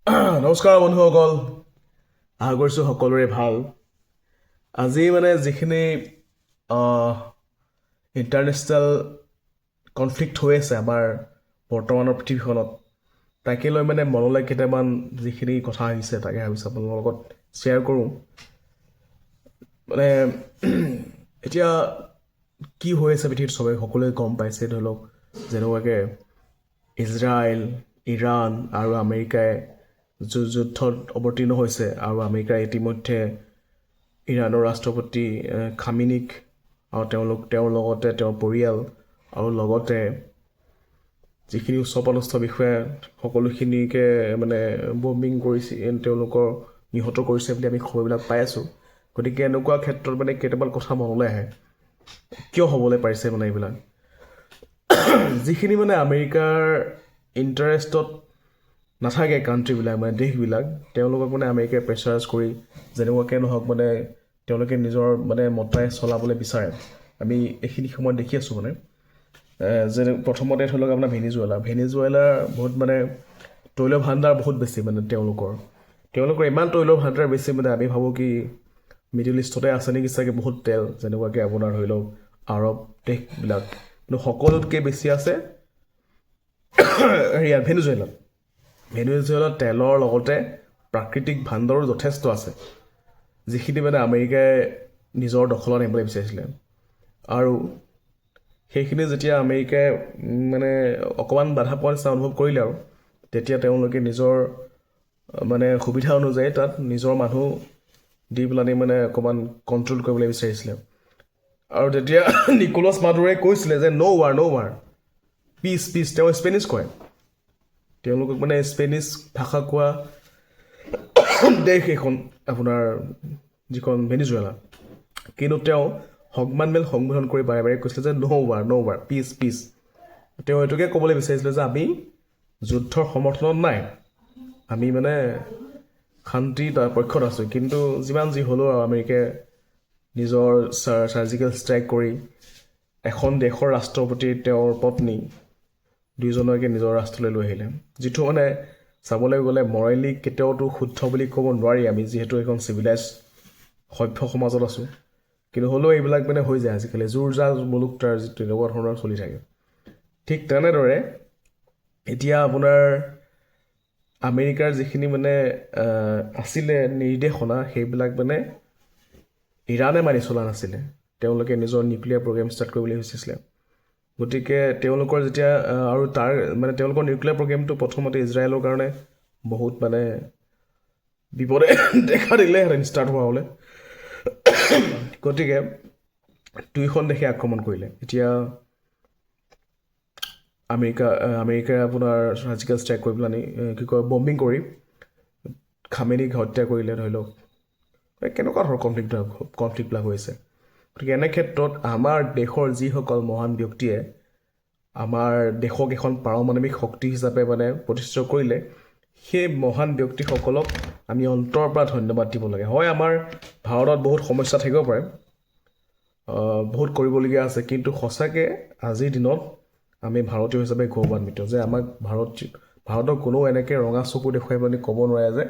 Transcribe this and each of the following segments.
নমস্কাৰ বন্ধুসকল, আশা কৰিছোঁ সকলোৰে ভাল। আজি যিখিনি ইণ্টাৰনেশ্যনেল কনফ্লিক্ট হৈ আছে আমাৰ বৰ্তমানৰ পৃথিৱীখনত, তাকে লৈ মনলৈ কেইটামান যিখিনি কথা আহিছে তাকে ভাবিছোঁ আপোনালোকৰ লগত শ্বেয়াৰ কৰোঁ। এতিয়া কি হৈ আছে পৃথিৱীত চবেই সকলোৱে গম পাইছে। ধৰি লওক যেনেকুৱাকৈ ইজৰাইল, ইৰাণ আৰু আমেৰিকাই যুদ্ধত অৱতীৰ্ণ হৈছে, আৰু আমেৰিকাই ইতিমধ্যে ইৰাণৰ ৰাষ্ট্ৰপতি খামিনিক আৰু তেওঁৰ লগতে তেওঁৰ পৰিয়াল আৰু লগতে যিখিনি উচ্চপদস্থ বিষয়া সকলোখিনিকে বম্বিং কৰিছে, তেওঁলোকৰ নিহত কৰিছে বুলি আমি খবৰবিলাক পাই আছোঁ। গতিকে এনেকুৱা ক্ষেত্ৰত কেইটামান কথা মনলৈ আহে, কিয় হ'বলৈ পাৰিছে এইবিলাক। যিখিনি আমেৰিকাৰ ইণ্টাৰেষ্টত নাথাকে কাণ্ট্ৰিবিলাক, দেশবিলাক, তেওঁলোকক আমেৰিকাই প্ৰেছাৰাইজ কৰি যেনেকুৱাকৈ নহওক তেওঁলোকে নিজৰ মতাই চলাবলৈ বিচাৰে। আমি এইখিনি সময়ত দেখি আছোঁ যেনে প্ৰথমতে ধৰি লওক আপোনাৰ ভেনিজুৱেলাৰ বহুত তৈল ভাণ্ডাৰ বহুত বেছি তেওঁলোকৰ ইমান তৈল ভাণ্ডাৰ বেছি আমি ভাবোঁ কি মিডিল ইষ্টতে আছে নেকি চাগে বহুত তেল, যেনেকুৱাকৈ আপোনাৰ ধৰি লওক আৰৱ দেশবিলাক, কিন্তু সকলোতকৈ বেছি আছে ভেনিজুৱেলাত তেলৰ লগতে প্ৰাকৃতিক ভাণ্ডাৰো যথেষ্ট আছে, যিখিনি আমেৰিকাই নিজৰ দখলত আনিবলৈ বিচাৰিছিলে। আৰু সেইখিনি যেতিয়া আমেৰিকাই অকণমান বাধা পোৱাৰ নিচিনা অনুভৱ কৰিলে, আৰু তেতিয়া তেওঁলোকে নিজৰ সুবিধা অনুযায়ী তাত নিজৰ মানুহ দি পেলাই অকণমান কণ্ট্ৰল কৰিবলৈ বিচাৰিছিলে। আৰু তেতিয়া নিকোলাছ মাডুৰোৱে কৈছিলে যে ন' ৱাৰ পিছ, তেওঁ স্পেনিছ কয়, তেওঁলোকক স্পেনিছ ভাষা কোৱা দেশ এখন আপোনাৰ যিখন ভেনিজুৱেলা, কিন্তু তেওঁ সংবাদ সম্বোধন কৰি বাৰে বাৰে কৈছিলে যে ন' ৱাৰ পিছ। তেওঁ এইটোকে ক'বলৈ বিচাৰিছিলে যে আমি যুদ্ধৰ সমৰ্থনত নাই, আমি শান্তিৰ পক্ষত আছোঁ। কিন্তু যিমান যি হ'লেও আমেৰিকাই নিজৰ চাৰ্জিকেল ষ্ট্ৰাইক কৰি এখন দেশৰ ৰাষ্ট্ৰপতি, তেওঁৰ পত্নী, দুয়োজনকে নিজৰ ৰাষ্ট্ৰলৈ লৈ আহিলে, যিটো চাবলৈ গ'লে মৰেলি কেতিয়াওতো শুদ্ধ বুলি ক'ব নোৱাৰি আমি, যিহেতু এখন চিভিলাইজ সভ্য সমাজত আছোঁ। কিন্তু হ'লেও এইবিলাক হৈ যায় আজিকালি, জোৰ জা মুলুক তাৰ যিটো তেনেকুৱা ধৰণৰ চলি থাকে। ঠিক তেনেদৰে এতিয়া আপোনাৰ আমেৰিকাৰ যিখিনি আছিলে নিৰ্দেশনা, সেইবিলাক ইৰাণে মানি চলা নাছিলে। তেওঁলোকে নিজৰ নিউক্লিয়াৰ প্ৰগ্ৰেম ষ্টাৰ্ট কৰিবলৈ বিচাৰিছিলে। গতিকে তেওঁলোকৰ যেতিয়া আৰু তাৰ তেওঁলোকৰ নিউক্লিয়াৰ প্ৰগ্ৰেমটো প্ৰথমতে ইজৰাইলৰ কাৰণে বহুত বিপদে দেখা দিলেহেঁতেন ষ্টাৰ্ট হোৱা হ'লে। গতিকে দুইখন দেশে আক্ৰমণ কৰিলে। এতিয়া আমেৰিকাই আপোনাৰ চাৰ্জিকেল ষ্ট্ৰাইক কৰি পেলাই বম্বিং কৰি খামেনিক হত্যা কৰিলে। ধৰি লওক কেনেকুৱা ধৰণৰ কনফ্লিক্টবিলাক হৈছে। গতিকে এনে ক্ষেত্ৰত আমাৰ দেশৰ যিসকল মহান ব্যক্তিয়ে আমাৰ দেশক এখন পাৰমাণৱিক শক্তি হিচাপে প্ৰতিষ্ঠিত কৰিলে, সেই মহান ব্যক্তিসকলক আমি অন্তৰৰ পৰা ধন্যবাদ দিব লাগে। হয়, আমাৰ ভাৰতত বহুত সমস্যা থাকিব পাৰে, বহুত কৰিবলগীয়া আছে, কিন্তু সঁচাকৈ আজিৰ দিনত আমি ভাৰতীয় হিচাপে গৌৰৱান্বিত যে আমাক ভাৰতক কোনো এনেকৈ ৰঙা চকু দেখুৱাই ক'ব নোৱাৰে যে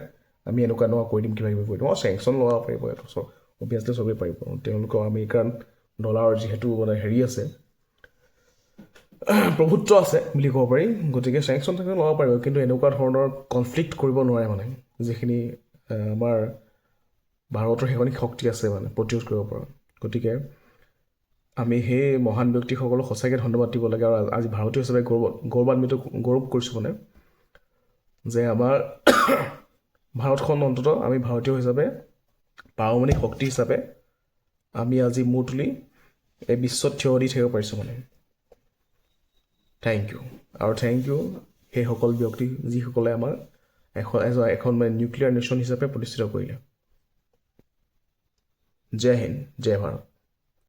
আমি এনেকুৱা কৰি দিম, কিবা কৰি দিম। চেংচন লগাব পাৰিব, এইটো অভিয়াছলি চবেই পাৰিব। তেওঁলোকৰ আমেৰিকান ডলাৰৰ যিহেতু হেৰি আছে, প্ৰভুত্ব আছে বুলি ক'ব পাৰি। গতিকে চেংচন লগাব পাৰিব, কিন্তু এনেকুৱা ধৰণৰ কনফ্লিক্ট কৰিব নোৱাৰে যিখিনি আমাৰ ভাৰতৰ সেইখিনি শক্তি আছে প্ৰতিৰোধ কৰিব পৰা। গতিকে আমি সেই মহান ব্যক্তিসকলক সঁচাকৈ ধন্যবাদ দিব লাগে। আৰু আজি ভাৰতীয় হিচাপে গৌৰৱ কৰিছোঁ যে আমাৰ ভাৰতখন অন্ততঃ আমি ভাৰতীয় হিচাপে পাৰমাণৱিক শক্তি হিচাপে আমি আজি মূৰ তুলি এই বিশ্বত থিয় দি থাকিব পাৰিছোঁ থেংক ইউ। আৰু থেংক ইউ সেইসকল ব্যক্তি যিসকলে আমাক এখন নিউক্লিয়াৰ নেশ্যন হিচাপে প্ৰতিষ্ঠিত কৰিলে। জয় হিন্দ, জয় ভাৰত।